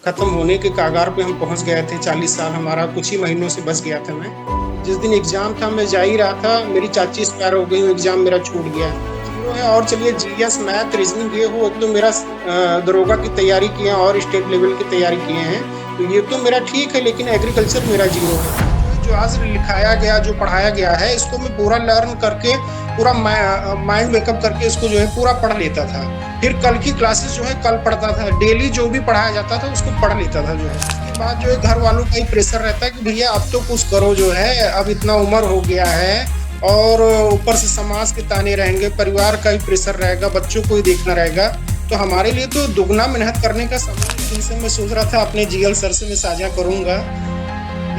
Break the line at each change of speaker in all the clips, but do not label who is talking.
खत्म होने के कगार पे हम पहुंच गए थे। 40 साल हमारा कुछ ही महीनों से बच गया था। मैं जिस दिन एग्जाम था मैं जा ही रहा था, मेरी चाची एक्सपायर हो गई, एग्जाम मेरा छूट गया। जीरो है। और चलिए जीएस मैथ रीजनिंग ये हो, एक तो मेरा दरोगा की तैयारी किए हैं और स्टेट लेवल की तैयारी किए हैं, तो ये तो मेरा ठीक है, लेकिन एग्रीकल्चर मेरा जीरो है। जो आज लिखाया गया, जो पढ़ाया गया है, इसको मैं पूरा लर्न करके, पूरा माइंड मेकअप करके इसको जो है पूरा पढ़ लेता था। फिर कल की क्लासेस जो है कल पढ़ता था, डेली जो भी पढ़ाया जाता था उसको पढ़ लेता था। जो है उसके बाद जो है घर वालों का ही प्रेशर रहता है कि भैया अब तो कुछ करो, जो है अब इतना उम्र हो गया है, और ऊपर से समाज के ताने रहेंगे, परिवार का ही प्रेशर रहेगा, बच्चों को ही देखना रहेगा। तो हमारे लिए तो दुगना मेहनत करने का समय है। जिनसे मैं सोच रहा था अपने जीएल सर से मैं साझा करूंगा।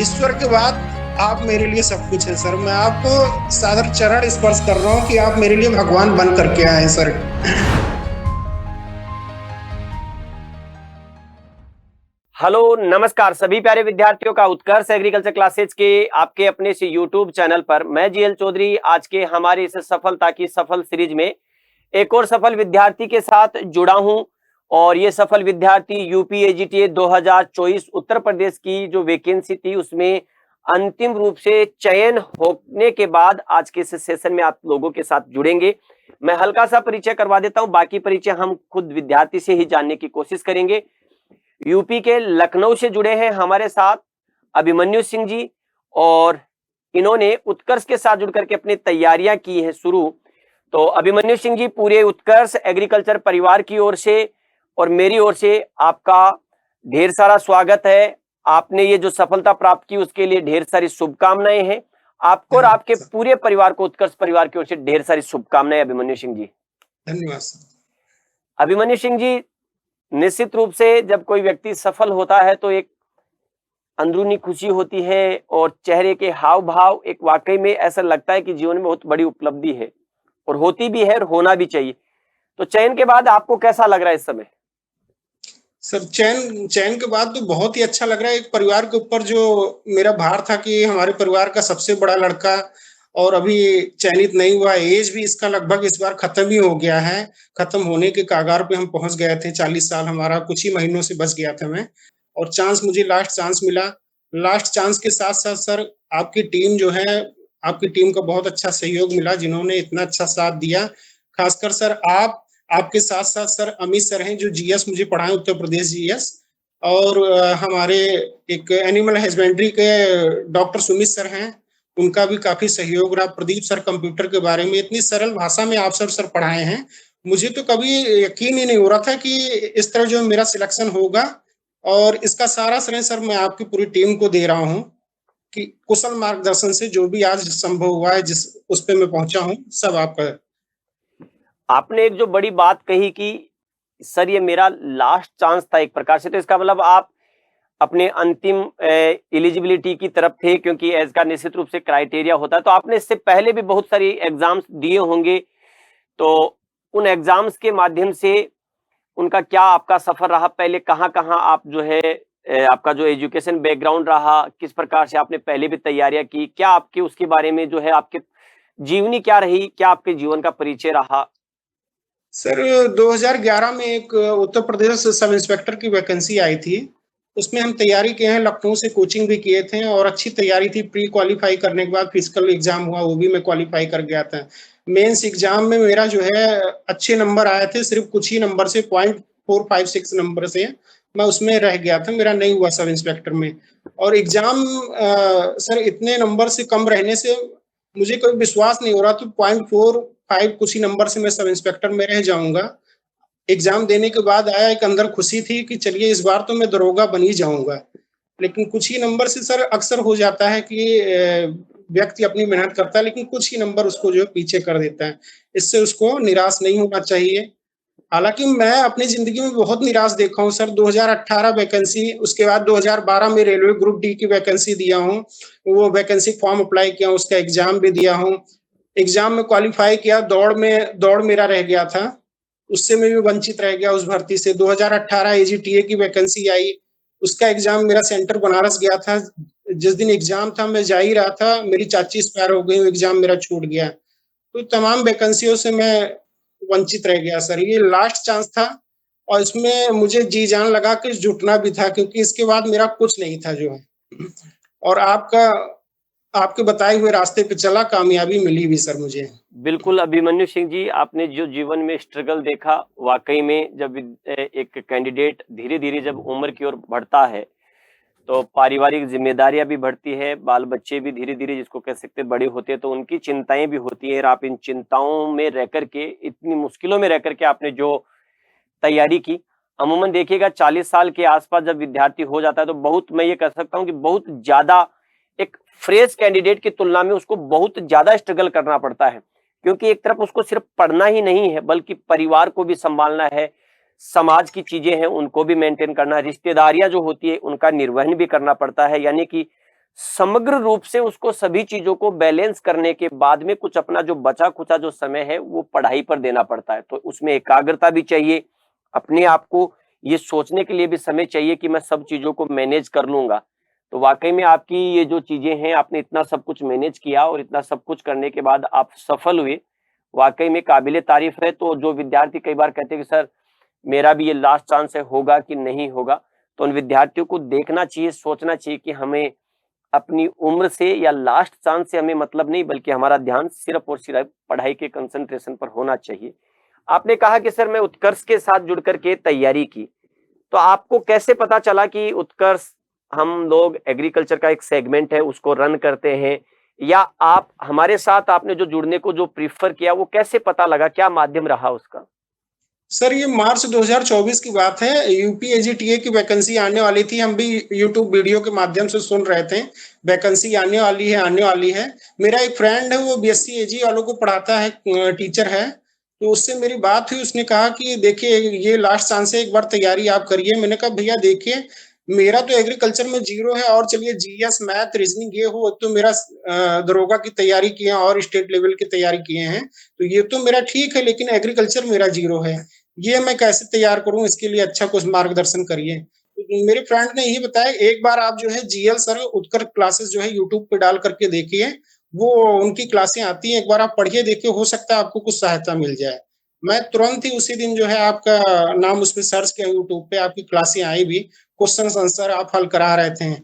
ईश्वर के बाद आप मेरे लिए सब कुछ है सर। मैं आपको सादर चरण स्पर्श कर रहा हूँ कि आप मेरे लिए भगवान बन करके आए सर।
हेलो नमस्कार सभी प्यारे विद्यार्थियों का उत्कर्ष एग्रीकल्चर क्लासेज के आपके अपने से यूट्यूब चैनल पर मैं जीएल चौधरी आज के हमारे इस सफलता की सफल सीरीज में एक और सफल विद्यार्थी के साथ जुड़ा हूं। और ये सफल विद्यार्थी यूपी एजीटीए 2024 उत्तर प्रदेश की जो वैकेंसी थी उसमें अंतिम रूप से चयन होने के बाद आज के इस सेशन में आप लोगों के साथ जुड़ेंगे। मैं हल्का सा परिचय करवा देता हूं, बाकी परिचय हम खुद विद्यार्थी से ही जानने की कोशिश करेंगे। यूपी के लखनऊ से जुड़े हैं हमारे साथ अभिमन्यु सिंह जी, और इन्होंने उत्कर्ष के साथ जुड़ करके अपनी तैयारियां की हैं शुरू। तो अभिमन्यु सिंह जी, पूरे उत्कर्ष एग्रीकल्चर परिवार की ओर से और मेरी ओर से आपका ढेर सारा स्वागत है। आपने ये जो सफलता प्राप्त की उसके लिए ढेर सारी शुभकामनाएं हैं आपको, और आपके पूरे परिवार को उत्कर्ष परिवार की ओर से ढेर सारी शुभकामनाएं। अभिमन्यु सिंह जी,
धन्यवाद सर।
अभिमन्यु सिंह जी, निश्चित रूप से जब कोई व्यक्ति सफल होता है तो एक अंदरूनी खुशी होती है और चेहरे के हाव भाव एक वाकई में ऐसा लगता है कि जीवन में बहुत बड़ी उपलब्धि है, और होती भी है और होना भी चाहिए। तो चयन के बाद आपको कैसा लग रहा है इस समय?
सर चयन चयन के बाद तो बहुत ही अच्छा लग रहा है। एक परिवार के ऊपर जो मेरा भार था कि हमारे परिवार का सबसे बड़ा लड़का और अभी चयनित नहीं हुआ, एज भी इसका लगभग इस बार खत्म ही हो गया है। खत्म होने के कगार पे हम पहुंच गए थे। 40 साल हमारा कुछ ही महीनों से बच गया था मैं, और चांस मुझे लास्ट चांस मिला। लास्ट चांस के साथ साथ सर आपकी टीम जो है, आपकी टीम का बहुत अच्छा सहयोग मिला, जिन्होंने इतना अच्छा साथ दिया। खासकर सर आपके साथ साथ सर अमित सर हैं जो जीएस मुझे पढ़ाए, उत्तर प्रदेश जीएस, और हमारे एक एनिमल हस्बेंड्री के डॉक्टर सुमित सर हैं, उनका भी काफी सहयोग रहा। प्रदीप सर कंप्यूटर के बारे में इतनी सरल भाषा में आप सर पढ़ाए हैं, मुझे तो कभी यकीन ही नहीं हो रहा था कि इस तरह जो मेरा सिलेक्शन होगा। और इसका सारा श्रेय सर मैं आपकी पूरी टीम को दे रहा हूँ कि कुशल मार्गदर्शन से जो भी आज संभव हुआ है, जिस उस पे मैं पहुंचा हूँ, सब आपका।
आपने एक जो बड़ी बात कही कि सर ये मेरा लास्ट चांस था एक प्रकार से, तो इसका मतलब आप अपने अंतिम एलिजिबिलिटी की तरफ थे, क्योंकि एज का निश्चित रूप से क्राइटेरिया होता है। तो आपने इससे पहले भी बहुत सारी एग्जाम्स दिए होंगे, तो उन एग्जाम्स के माध्यम से उनका क्या आपका सफर रहा? पहले कहाँ-कहाँ आप जो है आपका जो एजुकेशन बैकग्राउंड रहा, किस प्रकार से आपने पहले भी तैयारियां की, क्या आपके उसके बारे में जो है आपके जीवनी क्या रही, क्या आपके जीवन का परिचय रहा?
सर 2011 में एक उत्तर प्रदेश सब इंस्पेक्टर की वैकेंसी आई थी, उसमें हम तैयारी किए हैं, लखनऊ से कोचिंग भी किए थे और अच्छी तैयारी थी। प्री क्वालिफाई करने के बाद फिजिकल एग्जाम हुआ, वो भी मैं क्वालिफाई कर गया था। मेंस एग्जाम में मेरा जो है अच्छे नंबर आए थे, सिर्फ कुछ ही नंबर से, 0.456 नंबर से मैं उसमें रह गया था, मेरा नहीं हुआ सब इंस्पेक्टर में। और एग्जाम सर इतने नंबर से कम रहने से मुझे कोई विश्वास नहीं हो रहा, तो 0.45 कुछ ही नंबर से मैं सब इंस्पेक्टर में रह जाऊंगा। एग्जाम देने के बाद आया एक अंदर खुशी थी कि चलिए इस बार तो मैं दरोगा बन ही जाऊंगा। लेकिन कुछ ही नंबर से सर अक्सर हो जाता है कि व्यक्ति अपनी मेहनत करता है, लेकिन कुछ ही नंबर उसको जो है पीछे कर देता है। इससे उसको निराश नहीं होना चाहिए। हालांकि मैं अपनी जिंदगी में बहुत निराश देखा हूँ सर। 2018 वैकेंसी, उसके बाद 2012 में रेलवे ग्रुप डी की वैकेंसी दिया हूँ, वो वैकेंसी फॉर्म अप्लाई किया, उसका एग्जाम भी दिया हूँ। एग्जाम में क्वालिफाई किया, दौड़ मेरा रह गया था, उससे मैं भी वंचित रह गया उस भर्ती से। 2018 एजीटीए की वैकेंसी आई, उसका एग्जाम मेरा सेंटर बनारस गया था। जिस दिन एग्जाम था मैं जा ही रहा था, मेरी चाची एक्सपायर हो गई, एग्जाम मेरा छूट गया। तो तमाम वैकेंसियों से मैं वंचित रह गया सर। ये लास्ट चांस था, और इसमें मुझे जी जान लगा के जुटना भी था, क्योंकि इसके बाद मेरा कुछ नहीं था जो है। और आपके बताए हुए रास्ते पे चला, कामयाबी मिली भी सर मुझे।
बिल्कुल अभिमन्यु सिंह जी, आपने जो जीवन में स्ट्रगल देखा, वाकई में जब एक कैंडिडेट धीरे धीरे जब उम्र की ओर बढ़ता है तो पारिवारिक जिम्मेदारियां भी बढ़ती है, बाल बच्चे भी धीरे धीरे जिसको कह सकते हैं बड़े होते हैं, तो उनकी चिंताएं भी होती है। और आप इन चिंताओं में रह करके, इतनी मुश्किलों में रह करके आपने जो तैयारी की, अमूमन देखिएगा 40 साल के आसपास जब विद्यार्थी हो जाता है तो बहुत, मैं ये कह सकता हूँ कि बहुत ज्यादा एक फ्रेश कैंडिडेट की तुलना में उसको बहुत ज्यादा स्ट्रगल करना पड़ता है, क्योंकि एक तरफ उसको सिर्फ पढ़ना ही नहीं है बल्कि परिवार को भी संभालना है, समाज की चीजें हैं उनको भी मेंटेन करना, रिश्तेदारियां जो होती है उनका निर्वहन भी करना पड़ता है। यानी कि समग्र रूप से उसको सभी चीजों को बैलेंस करने के बाद में कुछ अपना जो बचा खुचा जो समय है वो पढ़ाई पर देना पड़ता है। तो उसमें एकाग्रता भी चाहिए, अपने आप को ये सोचने के लिए भी समय चाहिए कि मैं सब चीजों को मैनेज कर लूंगा। तो वाकई में आपकी ये जो चीजें हैं, आपने इतना सब कुछ मैनेज किया और इतना सब कुछ करने के बाद आप सफल हुए, वाकई में काबिले तारीफ है। तो जो विद्यार्थी कई बार कहते हैं कि सर मेरा भी ये लास्ट चांस है, होगा कि नहीं होगा, तो उन विद्यार्थियों को देखना चाहिए, सोचना चाहिए कि हमें अपनी उम्र से या लास्ट चांस से हमें मतलब नहीं, बल्कि हमारा ध्यान सिर्फ और सिर्फ पढ़ाई के कंसंट्रेशन पर होना चाहिए। आपने कहा कि सर मैं उत्कर्ष के साथ जुड़ करके तैयारी की, तो आपको कैसे पता चला कि उत्कर्ष, हम लोग एग्रीकल्चर का एक सेगमेंट है उसको रन करते हैं, या आप हमारे साथ आपने जो जुड़ने को जो प्रीफर किया वो कैसे पता लगा, क्या माध्यम रहा उसका?
सर ये मार्च 2024 की बात है, यूपीएजीटीए की वैकेंसी आने वाली थी, हम भी यूट्यूब वीडियो के माध्यम से सुन रहे थे, वैकेंसी आने वाली है आने वाली है। मेरा एक फ्रेंड है, वो बीएससी एजी वालों को पढ़ाता है, टीचर है, तो उससे मेरी बात हुई, उसने कहा कि देखिए ये लास्ट चांस है, एक बार तैयारी आप करिए। मैंने कहा भैया देखिए मेरा तो एग्रीकल्चर में जीरो है, और चलिए जीएस मैथ रीजनिंग ये हो तो मेरा दरोगा की तैयारी किए हैं और स्टेट लेवल की तैयारी किए हैं, तो ये तो मेरा ठीक है, लेकिन एग्रीकल्चर मेरा जीरो है, ये मैं कैसे तैयार करूं, इसके लिए अच्छा कुछ मार्गदर्शन करिए। तो मेरे फ्रेंड ने यही बताया, एक बार आप जो है जीएल सर उत्कर क्लासेस जो है यूट्यूब पे डाल करके देखिए, वो उनकी क्लासें आती हैं, एक बार आप पढ़िए देखिए, हो सकता है आपको कुछ सहायता मिल जाए। मैं तुरंत ही उसी दिन जो है आपका नाम उसमें सर्च किया यूट्यूब पे, आपकी क्लासें आई भी, क्वेश्चन आंसर आप हल करा रहे थे।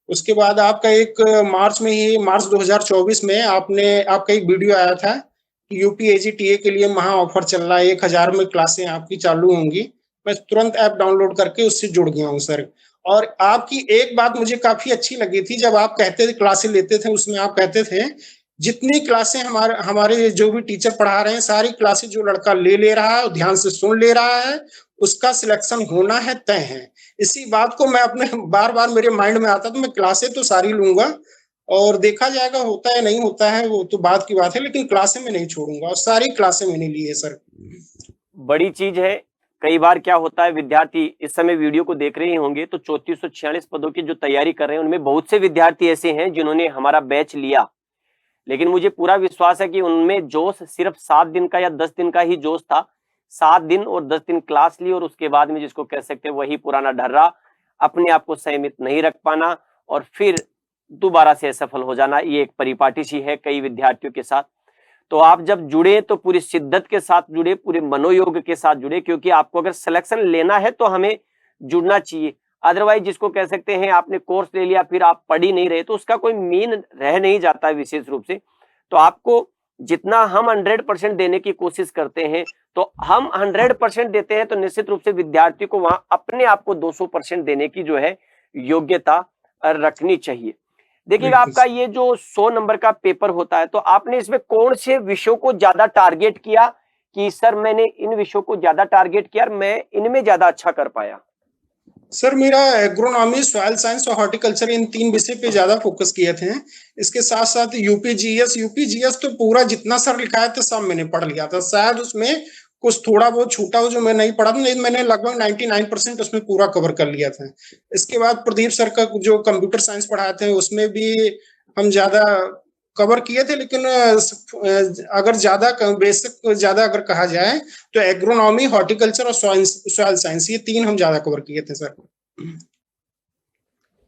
उसके बाद आपका एक मार्च में ही, मार्च 2024 में आपका एक वीडियो आया था, यूपीएजीटीए के लिए महा ऑफर चल रहा है, 1000 में क्लासें आपकी चालू होंगी। मैं तुरंत ऐप डाउनलोड करके उससे जुड़ गया हूँ सर। और आपकी एक बात मुझे काफी अच्छी लगी थी, जब आप कहते थे क्लासें लेते थे, उसमें आप कहते थे जितनी क्लासें हमारे हमारे जो भी टीचर पढ़ा रहे हैं, सारी क्लासें जो लड़का ले रहा है और ध्यान से सुन ले रहा है, उसका सिलेक्शन होना है, तय है। इसी बात को मैं अपने बार बार मेरे माइंड में आता, तो मैं क्लासें तो सारी लूंगा, और देखा जाएगा होता है नहीं होता है वो तो बात की बात है, लेकिन क्लासें में नहीं छोड़ूंगा, और सारी क्लासें मैंने ली है सर।
बड़ी चीज है। कई बार क्या होता है, विद्यार्थी इस समय वीडियो को देख रहे होंगे तो 3446 पदों की जो तैयारी कर रहे हैं उनमें बहुत से विद्यार्थी ऐसे हैं जिन्होंने हमारा बैच लिया, लेकिन मुझे पूरा विश्वास है कि उनमें जोश सिर्फ 7 दिन का या 10 दिन का ही जोश था। 7 दिन और 10 दिन क्लास ली और उसके बाद में जिसको कह सकते हैं वही पुराना ढर्रा, अपने आप को संयमित नहीं रख पाना और फिर दोबारा से असफल हो जाना, ये एक परिपाटी सी है कई विद्यार्थियों के साथ। तो आप जब जुड़े तो पूरी शिद्दत के साथ जुड़े, पूरे मनोयोग के साथ जुड़े, क्योंकि आपको अगर सिलेक्शन लेना है तो हमें जुड़ना चाहिए। अदरवाइज जिसको कह सकते हैं आपने कोर्स ले लिया फिर आप पढ़ ही नहीं रहे, तो उसका कोई मीन रह नहीं जाता है विशेष रूप से। तो आपको जितना हम 100% देने की कोशिश करते हैं, तो हम 100% देते हैं, तो निश्चित रूप से विद्यार्थी को वहां अपने आप को 200% देने की जो है योग्यता रखनी चाहिए। देखिएगा आपका ये जो 100 नंबर का पेपर होता है, तो आपने इसमें कौन से विषयों को ज्यादा टारगेट किया कि सर मैंने इन विषयों को ज्यादा टारगेट किया और मैं इनमें ज्यादा अच्छा कर पाया?
सर मेरा एग्रोनॉमी, सॉइल साइंस और हॉर्टिकल्चर, इन 3 विषय पे ज्यादा फोकस किए थे। इसके साथ साथ यूपीजीएस तो पूरा जितना सर लिखाया था सब मैंने पढ़ लिया था, शायद उसमें कुछ थोड़ा बहुत छूटा हो जो मैं नहीं पढ़ा था, नहीं मैंने लगभग 99% उसमें पूरा कवर कर लिया था। इसके बाद प्रदीप सर का जो कंप्यूटर साइंस पढ़ाते हैं उसमें भी हम ज्यादा कवर किए थे, लेकिन अगर ज्यादा बेसिक ज्यादा अगर कहा जाए तो एग्रोनॉमी, हॉर्टिकल्चर और सॉइल साइंस, ये 3 हम ज्यादा कवर किए थे सर।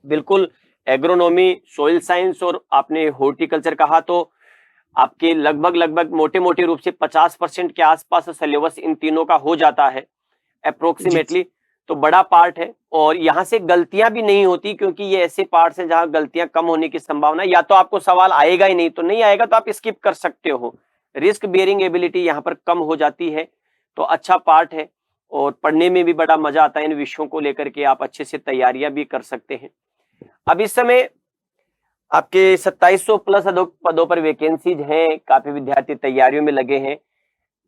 बिल्कुल, एग्रोनॉमी, सॉइल साइंस और आपने हॉर्टिकल्चर कहा, तो आपके लगभग लगभग मोटे मोटे रूप से 50% के आसपास सिलेबस इन तीनों का हो जाता है। अप्रोक्सीमेटली, तो बड़ा पार्ट है और यहाँ से गलतियां भी नहीं होती, क्योंकि ये ऐसे पार्ट्स हैं जहां गलतियां कम होने की संभावना, या तो आपको सवाल आएगा ही नहीं, तो नहीं आएगा तो आप स्किप कर सकते हो, रिस्क बेयरिंग एबिलिटी यहाँ पर कम हो जाती है। तो अच्छा पार्ट है और पढ़ने में भी बड़ा मजा आता है, इन विषयों को लेकर के आप अच्छे से तैयारियां भी कर सकते हैं। अब इस समय आपके 2700 प्लस पदों पर वैकेंसीज हैं, काफी विद्यार्थी तैयारियों में लगे हैं।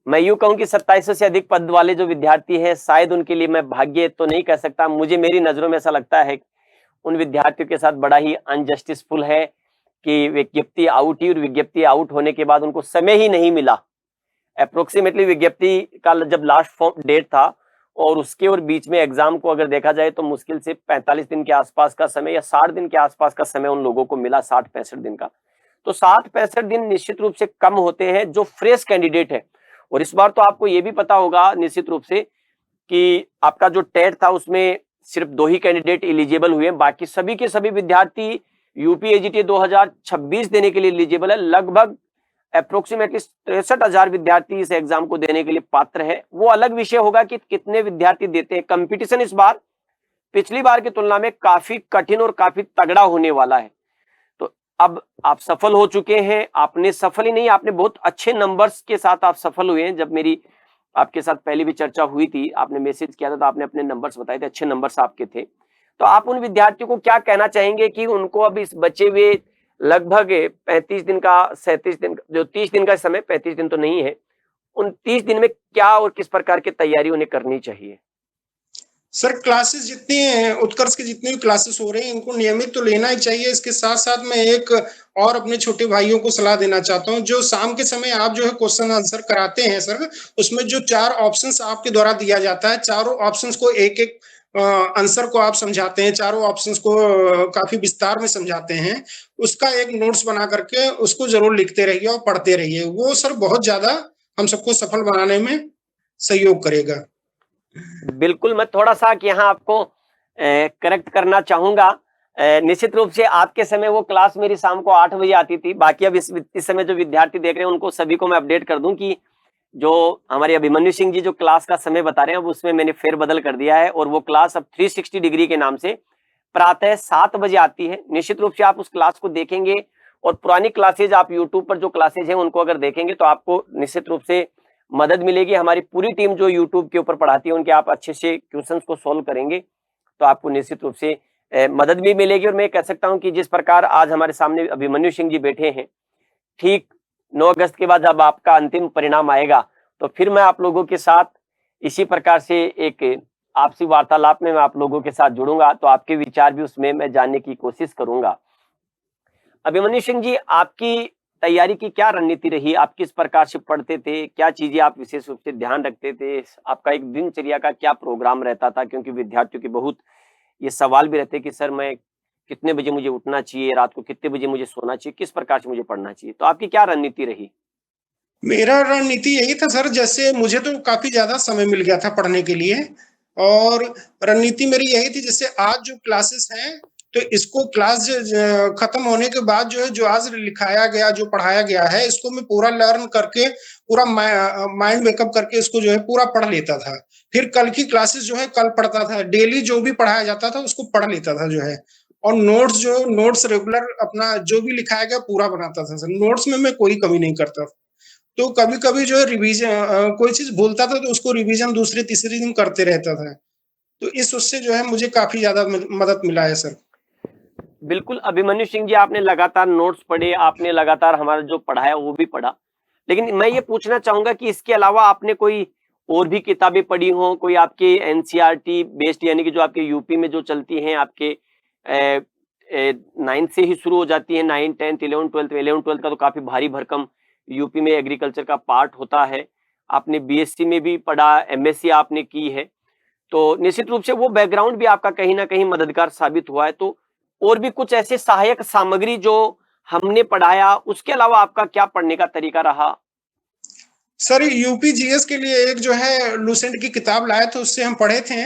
मैं यूं कहूं कि 2700 से अधिक पद वाले जो विद्यार्थी हैं, शायद उनके लिए मैं भाग्य तो नहीं कह सकता, मुझे मेरी नजरों में ऐसा लगता है उन विद्यार्थियों के साथ बड़ा ही अनजस्टिसफुल है कि विज्ञप्ति आउट ही, और विज्ञप्ति आउट होने के बाद उनको समय ही नहीं मिला। अप्रोक्सीमेटली विज्ञप्ति का जब लास्ट फॉर्म डेट था और उसके और बीच में एग्जाम को अगर देखा जाए तो मुश्किल से 45 दिन के आसपास का समय या 60 दिन के आसपास का समय उन लोगों को मिला, 60-65 दिन का। तो 60-65 दिन निश्चित रूप से कम होते हैं जो फ्रेश कैंडिडेट है। और इस बार तो आपको ये भी पता होगा निश्चित रूप से कि आपका जो टेट था उसमें सिर्फ 2 ही कैंडिडेट एलिजिबल हुए, बाकी सभी के सभी विद्यार्थी यूपीएजीटी 2026 देने के लिए एलिजिबल है। लगभग अप्रोक्सीमेटली 63,000 विद्यार्थी इस एग्जाम को देने के लिए पात्र है। वो अलग विषय होगा कि कितने विद्यार्थी देते हैं। कंपटीशन इस बार पिछली बार की तुलना में काफी कठिन और काफी तगड़ा होने वाला है। तो अब आप सफल हो चुके हैं, आपने सफल ही नहीं, आपने बहुत अच्छे नंबर्स के साथ आप सफल हुए हैं। जब मेरी आपके साथ पहले भी चर्चा हुई थी, आपने मैसेज किया था तो आपने अपने नंबर्स बताए थे, अच्छे नंबर्स आपके थे। तो आप उन विद्यार्थियों को क्या कहना चाहेंगे कि उनको अब इस बचे हुए लगभग 35 दिन का 37 दिन जो 30 दिन का समय, 35 दिन तो नहीं है, उन 30 दिन में क्या और किस प्रकार की तैयारी उन्हें करनी चाहिए?
सर क्लासेस जितनी हैं, उत्कर्ष की जितनी भी क्लासेस हो रही हैं, इनको नियमित तो लेना ही चाहिए। इसके साथ साथ मैं एक और अपने छोटे भाइयों को सलाह देना चाहता हूँ, जो शाम के समय आप जो है क्वेश्चन आंसर कराते हैं सर, उसमें जो 4 ऑप्शंस आपके द्वारा दिया जाता है, चारों ऑप्शंस को एक-एक आंसर को आप समझाते हैं, चारों ऑप्शंस को काफी विस्तार में समझाते हैं। उसका एक नोट्स बना करके उसको जरूर लिखते रहिए और पढ़ते रहिए। वो सर बहुत ज्यादा हम सबको सफल बनाने में सहयोग करेगा।
बिल्कुल, मैं थोड़ा-सा यहाँ आपको करेक्ट करना चाहूँगा। निश्चित रूप से आपके समय वो क्लास मेरी शाम को 8 बजे आती थी। बाकी अब इस समय जो विद्यार्थी देख रहे हैं उनको सभी को मैं अपडेट कर दूँ कि जो हमारे अभिमन्यु सिंह जी जो क्लास का समय बता रहे हैं, अब उसमें मैंने फेरबदल कर दिया है और वो क्लास अब 360 डिग्री के नाम से प्रातः 7 बजे आती है। निश्चित रूप से आप उस क्लास को देखेंगे और पुरानी क्लासेज आप यूट्यूब पर जो क्लासेज हैं उनको अगर देखेंगे तो आपको निश्चित रूप से मदद मिलेगी। हमारी पूरी टीम जो यूट्यूब के ऊपर पढ़ाती है, उनके आप अच्छे से क्वेश्चंस को सोल्व करेंगे तो आपको निश्चित रूप से मदद भी मिलेगी। और मैं कह सकता हूं कि जिस प्रकार आज हमारे सामने अभिमन्यु सिंह जी बैठे हैं, ठीक 9 अगस्त के बाद जब आपका अंतिम परिणाम आएगा तो फिर मैं आप लोगों के साथ इसी प्रकार से एक आपसी वार्तालाप में मैं आप लोगों के साथ जुड़ूंगा, तो आपके विचार भी उसमें मैं जानने की कोशिश करूंगा। अभिमन्यु सिंह जी, आपकी तैयारी की क्या रणनीति रही? आप किस प्रकार से पढ़ते थे? क्या चीजें आप विशेष रूप से ध्यान रखते थे? आपका एक दिनचर्या का क्या प्रोग्राम रहता था? क्योंकि विद्यार्थियों के बहुत ये सवाल भी रहते हैं कि सर मैं कितने बजे मुझे उठना चाहिए, रात को कितने बजे मुझे सोना चाहिए, किस प्रकार से मुझे पढ़ना चाहिए? तो आपकी क्या रणनीति रही?
मेरा रणनीति यही था सर, जैसे मुझे तो काफी ज्यादा समय मिल गया था पढ़ने के लिए और रणनीति मेरी यही थी, जैसे आज जो क्लासेस हैं तो इसको क्लास खत्म होने के बाद जो है, जो आज लिखाया गया, जो पढ़ाया गया है, इसको मैं पूरा लर्न करके पूरा माइंड मेकअप करके इसको जो है पूरा पढ़ लेता था। फिर कल की क्लासेस जो है कल पढ़ता था, डेली जो भी पढ़ाया जाता था उसको पढ़ लेता था जो है। और नोट्स रेगुलर अपना जो भी लिखाया गया पूरा बनाता था सर। नोट्स में मैं कोई कमी नहीं करता। तो कभी-कभी जो है रिवीजन कोई चीज़ भूलता था तो उसको रिवीजन दूसरे तीसरे दिन करते रहता था। तो इस उससे जो है मुझे काफ़ी ज़्यादा मदद मिला है सर।
बिल्कुल, अभिमन्यु सिंह जी, आपने लगातार नोट्स पढ़े, आपने लगातार हमारा जो पढ़ाया वो भी पढ़ा। लेकिन मैं ये पूछना चाहूंगा कि इसके अलावा आपने कोई और भी किताबें पढ़ी हों, कोई आपके एनसीईआरटी बेस्ड, यानी कि जो आपके यूपी में जो चलती हैं, आपके 9th से ही शुरू हो जाती है, 9, 10th, 11, 12, 11, 12 का तो काफी भारी भरकम यूपी में एग्रीकल्चर का पार्ट होता है। आपने बीएससी में भी पढ़ा, एमएससी आपने की है, तो निश्चित रूप से वो बैकग्राउंड भी आपका कहीं ना कहीं मददगार साबित हुआ है। तो और भी कुछ ऐसे सहायक सामग्री जो हमने पढ़ाया, उसके अलावा आपका क्या पढ़ने का तरीका रहा?
सर यूपी जीएस के लिए एक जो है लूसेंट की किताब लाए थे, उससे हम पढ़े थे।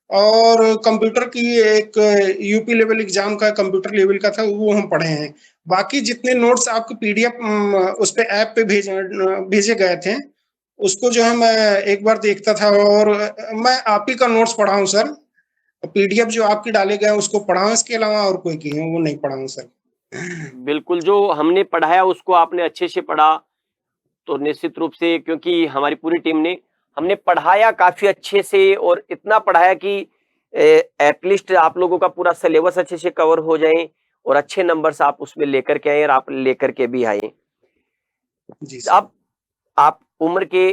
और कंप्यूटर की एक यूपी लेवल एग्जाम का कंप्यूटर लेवल का था, वो हम पढ़े हैं। बाकी जितने नोट्स आपके पीडीएफ उस पे ऐप पे भेजे गए थे, उसको जो है मैं एक बार देखता था, और मैं आप ही का नोट्स पढ़ा हूँ सर। पीडीएफ जो आपके डाले गए हैं उसको पढ़ा हूँ, इसके अलावा और कोई की है वो नहीं पढ़ा हूँ सर।
बिल्कुल, जो हमने पढ़ाया उसको आपने अच्छे से पढ़ा, तो निश्चित रूप से क्योंकि हमारी पूरी टीम ने हमने पढ़ाया काफ़ी अच्छे से और इतना पढ़ाया कि एटलीस्ट आप लोगों का पूरा सिलेबस अच्छे से कवर हो जाए और अच्छे नंबर्स आप उसमें लेकर के आए और आप लेकर के भी आए।
जी सर।
अब आप उम्र के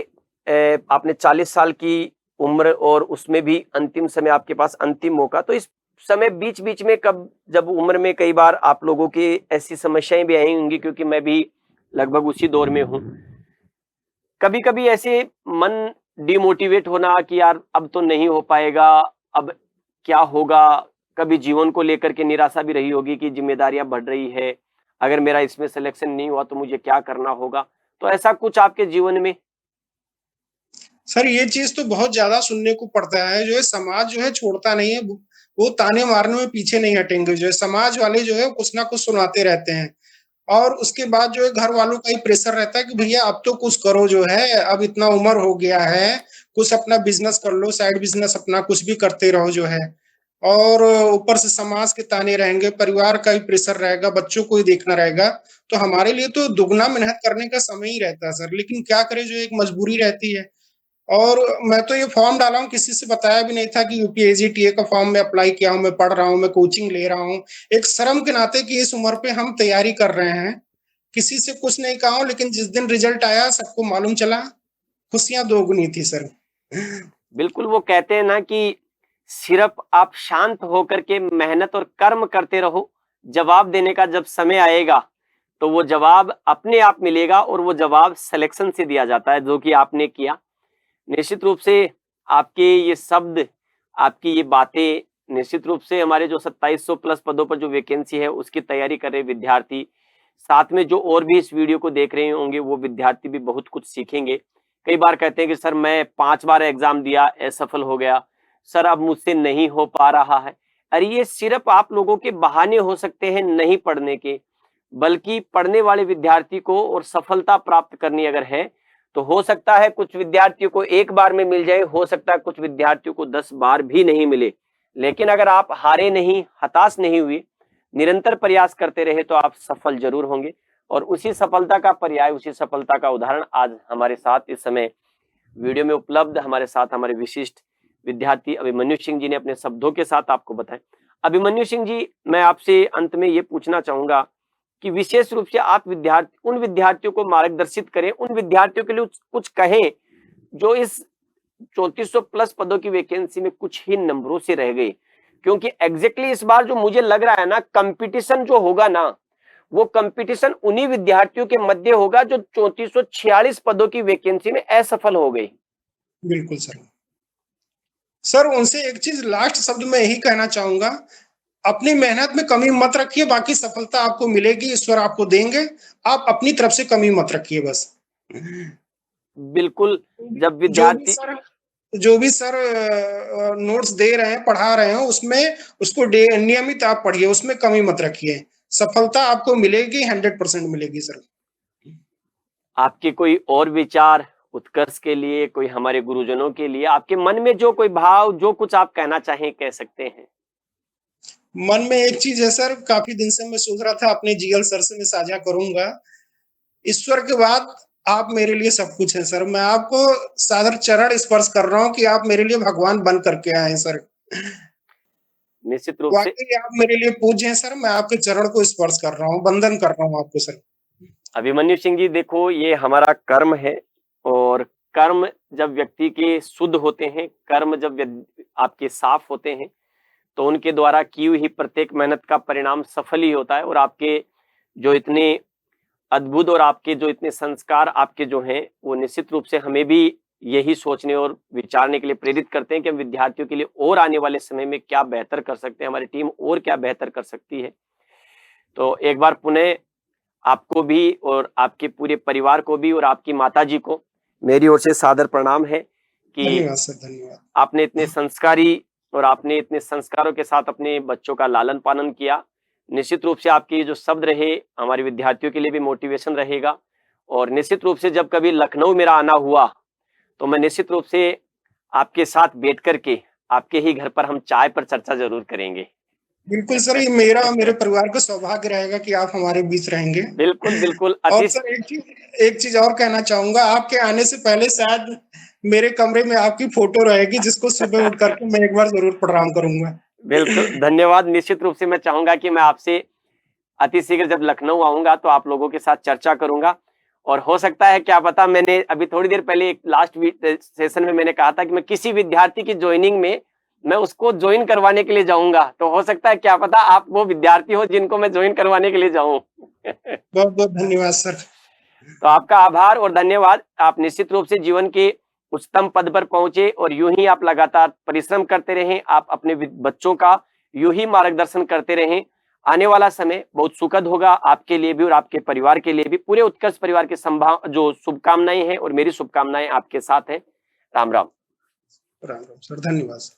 आपने 40 साल की उम्र और उसमें भी अंतिम समय आपके पास अंतिम मौका, तो इस समय बीच-बीच में कब जब उम्र में कई बार आप लोगों की ऐसी समस्याएँ भी आई होंगी क्योंकि मैं भी लगभग उसी दौर में हूँ। कभी-कभी ऐसे मन डिमोटिवेट होना कि यार अब तो नहीं हो पाएगा, अब क्या होगा? कभी जीवन को लेकर के निराशा भी रही होगी कि ज़िम्मेदारियाँ बढ़ रही है, अगर मेरा इसमें सिलेक्शन नहीं हुआ तो मुझे क्या करना होगा? तो ऐसा कुछ आपके जीवन में?
सर ये चीज तो बहुत ज्यादा सुनने को पड़ता है, जो है समाज जो है छोड़ता नहीं है, वो ताने मारने में पीछे नहीं हटेंगे, जो है समाज वाले जो है कुछ ना कुछ सुनाते रहते हैं। और उसके बाद जो है घर वालों का ही प्रेशर रहता है कि भैया अब तो कुछ करो, जो है अब इतना उम्र हो गया है, कुछ अपना बिजनेस कर लो, साइड बिजनेस अपना कुछ भी करते रहो, जो है। और ऊपर से समाज के ताने रहेंगे, परिवार का ही प्रेशर रहेगा, बच्चों को ही देखना रहेगा। तो हमारे लिए तो दुगना मेहनत करने का समय ही रहता है सर, लेकिन क्या करें, जो एक मजबूरी रहती है। और मैं तो ये फॉर्म डाला हूँ, किसी से बताया भी नहीं था कि यूपीएससी टीए का फॉर्म मैं अप्लाई किया हूँ, मैं पढ़ रहा हूँ, मैं कोचिंग ले रहा हूँ। एक शर्म के नाते कि इस उम्र पे हम तैयारी कर रहे हैं, किसी से कुछ नहीं कहा हूँ, लेकिन जिस दिन रिजल्ट आया सबको मालूम चला, खुशियां दोगुनी थी सर।
बिल्कुल, वो कहते हैं ना कि सिर्फ आप शांत होकर के मेहनत और कर्म करते रहो, जवाब देने का जब समय आएगा, तो वो जवाब अपने आप मिलेगा और वो जवाब सिलेक्शन से दिया जाता है, जो कि आपने किया। निश्चित रूप से आपके ये शब्द, आपकी ये बातें निश्चित रूप से हमारे जो 2700 प्लस पदों पर जो वैकेंसी है, उसकी तैयारी कर रहे विद्यार्थी, साथ में जो और भी इस वीडियो को देख रहे होंगे, वो विद्यार्थी भी बहुत कुछ सीखेंगे। कई बार कहते हैं कि सर मैं 5 बार एग्ज़ाम दिया, असफल हो गया। सर अब मुझसे नहीं हो पा रहा है। अरे ये सिर्फ़ आप लोगों के बहाने हो सकते हैं नहीं पढ़ने के, बल्कि पढ़ने वाले विद्यार्थी को और सफलता प्राप्त करनी अगर है, तो हो सकता है कुछ विद्यार्थियों को 1 बार में मिल जाए, हो सकता है कुछ विद्यार्थियों को 10 बार भी नहीं मिले। लेकिन अगर आप हारे नहीं, हताश नहीं हुए, निरंतर प्रयास करते रहे तो आप सफल ज़रूर होंगे और उसी सफलता का पर्याय, उसी सफलता का उदाहरण आज हमारे साथ इस समय वीडियो में उपलब्ध हमारे साथ हमारे विशिष्ट विद्यार्थी अभिमन्यु सिंह जी ने अपने शब्दों के साथ आपको बताया। अभिमन्यु सिंह जी, मैं आपसे अंत में ये पूछना चाहूँगा कि विशेष रूप से आप उन विद्यार्थियों को मार्गदर्शित करें, उन विद्यार्थियों के लिए कुछ कहें, जो इस 3400 प्लस पदों की वैकेंसी में कुछ ही नंबरों से रह गए। क्योंकि एग्जैक्टली इस बार जो मुझे लग रहा है ना, कंपटीशन जो होगा ना, वो कंपटीशन उन्हीं विद्यार्थियों के मध्य होगा जो 3446 पदों की वैकेंसी में असफल हो गए।
बिल्कुल सर। सर उनसे एक चीज लास्ट शब्द में यही कहना चाहूंगा, अपनी मेहनत में कमी मत रखिए, बाकी सफलता आपको मिलेगी, ईश्वर आपको देंगे। आप अपनी तरफ से कमी मत रखिए बस।
बिल्कुल, जब
जो भी
विद्यार्थी
सर जो भी सर नोट्स दे रहे हैं, पढ़ा रहे हैं, उसमें उसको नियमित आप पढ़िए, उसमें कमी मत रखिए। सफलता आपको मिलेगी, 100% मिलेगी सर।
आपके कोई और विचार उत्कर्ष के लिए, कोई हमारे गुरुजनों के लिए, आपके मन में जो कोई भाव, जो कुछ आप कहना चाहें कह सकते हैं।
मन में एक चीज है सर, काफी दिन से मैं सोच रहा था अपने जीएल सर से मैं साझा करूंगा। ईश्वर के बाद आप मेरे लिए सब कुछ है सर। मैं आपको सादर चरण स्पर्श कर रहा हूँ कि आप मेरे लिए भगवान बन करके आए सर।
निश्चित रूप से
वाकई आप मेरे लिए पूज्य हैं सर। मैं आपके चरण को स्पर्श कर रहा हूँ, वंदन कर रहा हूँ आपको सर।
अभिमन्यु सिंह जी, देखो ये हमारा कर्म है और कर्म जब व्यक्ति के शुद्ध होते हैं, कर्म जब आपके साफ होते हैं, तो उनके द्वारा की हुई प्रत्येक मेहनत का परिणाम सफल ही होता है और आपके जो इतने अद्भुत और आपके जो इतने संस्कार आपके जो हैं, वो निश्चित रूप से हमें भी यही सोचने और विचारने के लिए प्रेरित करते हैं कि हम विद्यार्थियों के लिए और आने वाले समय में क्या बेहतर कर सकते हैं, हमारी टीम और क्या बेहतर कर सकती है। तो एक बार पुनः आपको भी और आपके पूरे परिवार को भी और आपकी माताजी को मेरी ओर से सादर प्रणाम है कि
धन्यवाद सर, धन्यवाद।
आपने इतने संस्कारी और आपने इतने संस्कारों के साथ अपने बच्चों का लालन पालन किया। निश्चित रूप से आपके ये जो शब्द रहे हमारे विद्यार्थियों के लिए भी मोटिवेशन रहेगा और निश्चित रूप से जब कभी लखनऊ मेरा आना हुआ तो मैं निश्चित रूप से आपके साथ बैठ करके आपके ही घर पर हम चाय पर चर्चा जरूर करेंगे।
बिल्कुल सर, ये मेरा और मेरे परिवार का सौभाग्य रहेगा कि आप हमारे बीच रहेंगे।
बिल्कुल बिल्कुल।
और सर एक चीज और कहना चाहूंगा, आपके आने से पहले शायद मेरे कमरे में आपकी फोटो रहेगी, जिसको सुबह उठ करके मैं एक बार जरूर प्रणाम करूंगा।
बिल्कुल, धन्यवाद। निश्चित रूप से मैं चाहूंगा कि मैं आपसे अति शीघ्र जब लखनऊ आऊंगा तो आप लोगों के साथ चर्चा करूंगा, और हो सकता है क्या पता, मैंने अभी थोड़ी देर पहले एक लास्ट सेशन में मैंने कहा था कि मैं किसी विद्यार्थी की ज्वाइनिंग में मैं उसको ज्वाइन करवाने के लिए जाऊंगा, तो हो सकता है क्या पता आप वो विद्यार्थी हो जिनको मैं ज्वाइन करवाने के लिए जाऊं।
बहुत बहुत धन्यवाद सर।
तो आपका आभार और धन्यवाद। आप निश्चित रूप से जीवन के उच्चतम पद पर पहुंचे और यूं ही आप लगातार परिश्रम करते रहें, आप अपने बच्चों का यूं ही मार्गदर्शन करते रहें। आने वाला समय बहुत सुखद होगा आपके लिए भी और आपके परिवार के लिए भी। पूरे उत्कर्ष परिवार के जो शुभकामनाएं हैं और मेरी शुभकामनाएं आपके साथ हैं। राम राम।
राम राम सर, धन्यवाद।